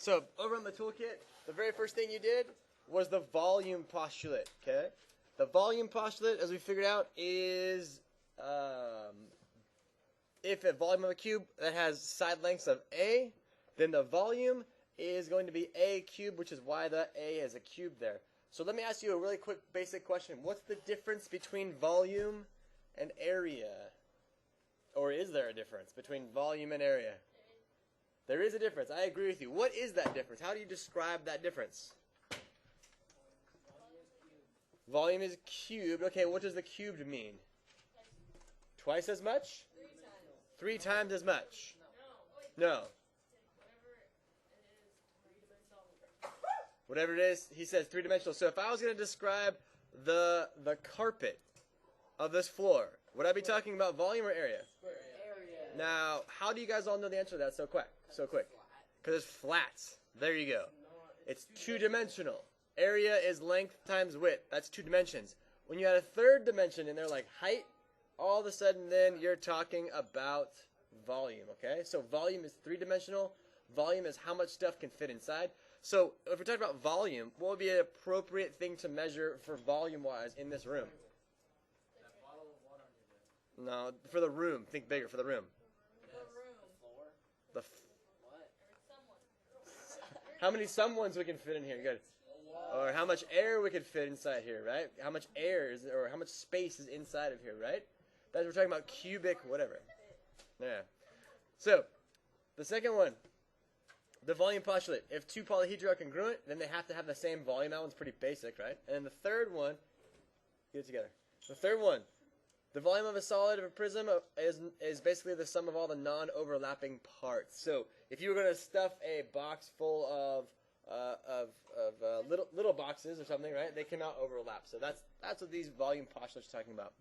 So over on the toolkit, the very first thing you did was the volume postulate. Okay, the volume postulate, as we figured out, is if a volume of a cube that has side lengths of a, then the volume is going to be a cubed, which is why the a is a cube there. So let me ask you a really quick basic question. What's the difference between volume and area? Or is there a difference between volume and area? There is a difference. I agree with you. What is that difference? How do you describe that difference? Volume is cubed. Okay, what does the cubed mean? Twice as much? 3 times as much. No. Whatever it is, he says 3-dimensional. So if I was going to describe the carpet of this floor, would I be talking about volume or area? Area. Now, how do you guys all know the answer to that so quick? Because it's flat. There you go. It's 2-dimensional. Area is length times width. That's 2 dimensions. When you add a third dimension in there, like height, all of a sudden then you're talking about volume, okay? So volume is 3-dimensional. Volume is how much stuff can fit inside. So if we're talking about volume, what would be an appropriate thing to measure for volume-wise in this room? No, for the room. Think bigger for the room. How many someones we can fit in here? Good. Or how much air we could fit inside here, right? How much air is, or how much space is inside of here, right? That's we're talking about cubic, whatever. Yeah. So the second one, the volume postulate. If 2 polyhedra are congruent, then they have to have the same volume. That one's pretty basic, right? And then the third one, get it together. The third one, the volume of a solid of a prism is basically the sum of all the non-overlapping parts. So if you were going to stuff a box full of little boxes or something, right? They cannot overlap. So that's what these volume postulates are talking about.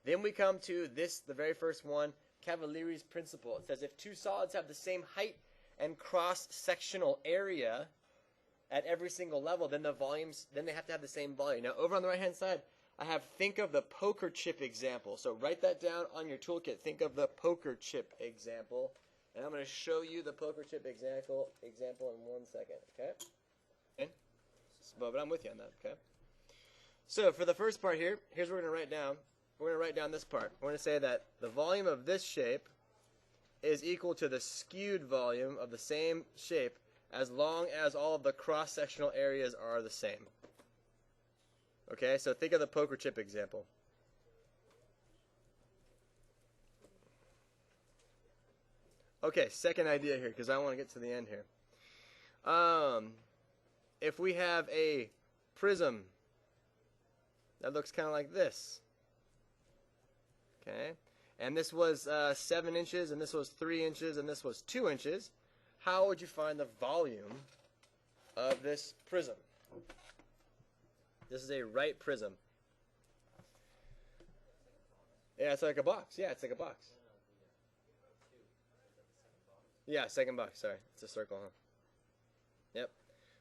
Then we come to this, the very first one, Cavalieri's principle. It says if 2 solids have the same height and cross-sectional area at every single level, then they have to have the same volume. Now over on the right-hand side, I have think of the poker chip example. So write that down on your toolkit. Think of the poker chip example. And I'm going to show you the poker chip example in 1 second, okay? But I'm with you on that, okay? So for the first part here, here's what we're going to write down. We're going to write down this part. We're going to say that the volume of this shape is equal to the skewed volume of the same shape as long as all of the cross-sectional areas are the same. Okay, so think of the poker chip example. Okay, second idea here, because I want to get to the end here. If we have a prism that looks kind of like this, okay, and this was 7 inches, and this was 3 inches, and this was 2 inches, how would you find the volume of this prism? This is a right prism. Yeah, it's like a box. Yeah, it's like a box. Yeah, second box. Sorry, it's a circle, huh? Yep.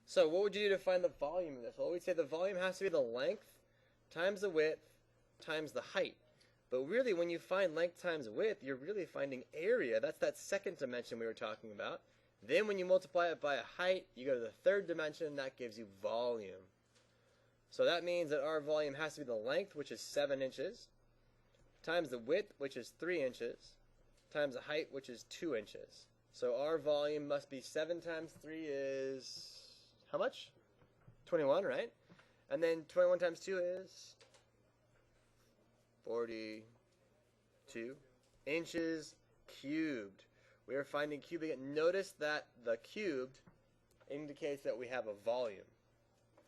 So what would you do to find the volume of this? Well, we'd say the volume has to be the length times the width times the height. But really, when you find length times width, you're really finding area. That's that second dimension we were talking about. Then when you multiply it by a height, you go to the third dimension, that gives you volume. So that means that our volume has to be the length, which is 7 inches, times the width, which is 3 inches, times the height, which is 2 inches. So our volume must be 7 times 3 is how much? 21, right? And then 21 times 2 is 42 inches cubed. We are finding cubic. Notice that the cubed indicates that we have a volume.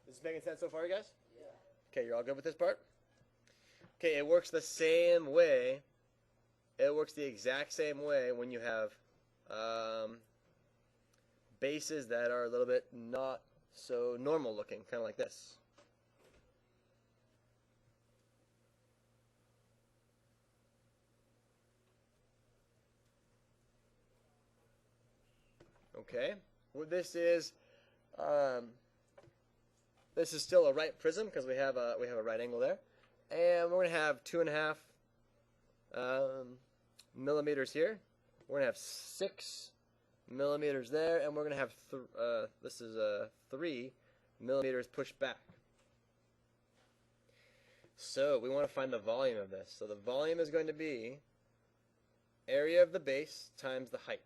Is this making sense so far, you guys? Yeah. Okay, you're all good with this part? Okay, it works the same way. It works the exact same way when you have bases that are a little bit not so normal looking, kind of like this. Okay, well, this is still a right prism because we have a right angle there, and we're going to have 2.5 millimeters here. We're going to have 6 millimeters there, and we're going to have, this is 3 millimeters pushed back. So we want to find the volume of this. So the volume is going to be area of the base times the height.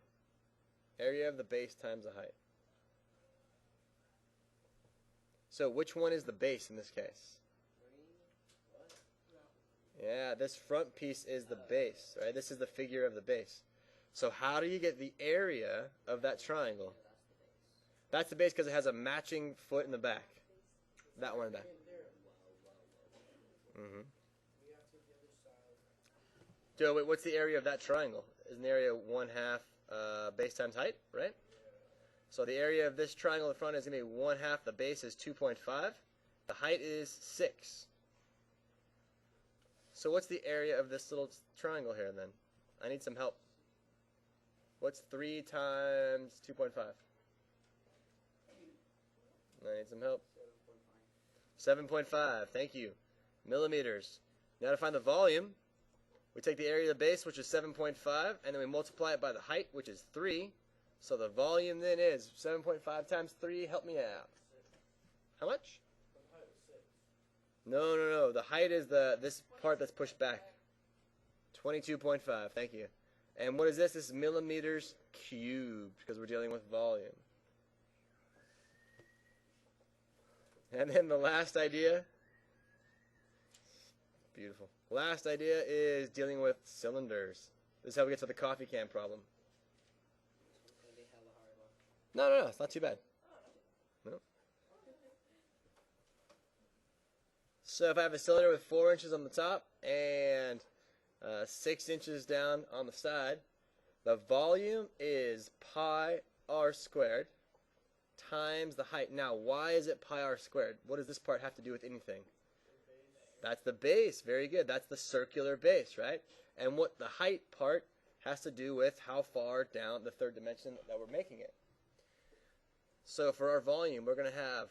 Area of the base times the height. So which one is the base in this case? Yeah, this front piece is the base, right? This is the figure of the base. So how do you get the area of that triangle? That's the base because it has a matching foot in the back. That one in the back. Joe, wait, what's the area of that triangle? Isn't the area 1/2 base times height, right? So the area of this triangle in front is going to be 1/2. The base is 2.5. The height is 6. So what's the area of this little triangle here then? I need some help. What's 3 times 2.5? I need some help. 7.5. Thank you. Millimeters. Now to find the volume, we take the area of the base, which is 7.5, and then we multiply it by the height, which is 3. So the volume then is 7.5 times 3. Help me out. How much? No. The height is this part that's pushed back. 22.5. Thank you. And what is this? This is millimeters cubed because we're dealing with volume. And then the last idea. Beautiful. Last idea is dealing with cylinders. This is how we get to the coffee can problem. No, it's not too bad. No. So if I have a cylinder with 4 inches on the top and 6 inches down on the side, the volume is pi r squared times the height. Now, why is it pi r squared? What does this part have to do with anything? That's the base. Very good. That's the circular base, right? And what the height part has to do with how far down the third dimension that we're making it. So for our volume, we're going to have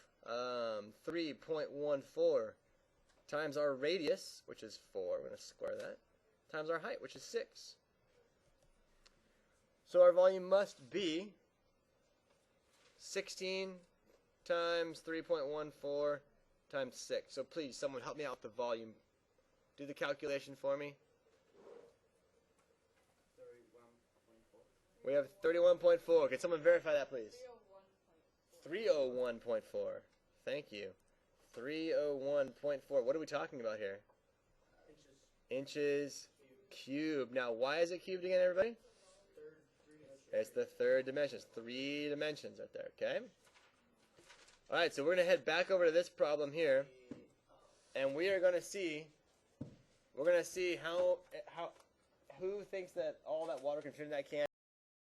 3.14 times our radius, which is 4. We're going to square that, times our height, which is 6. So our volume must be 16 times 3.14 times 6. So please, someone help me out with the volume. Do the calculation for me. 31.4. We have 31.4. Can someone verify that, please? 301.4. Thank you. 301.4. What are we talking about here? Inches cubed. Now, why is it cubed again, everybody? It's the third dimension. It's 3 dimensions right there, okay? All right, so we're going to head back over to this problem here, and we are going to see, who thinks that all that water can fit in that can.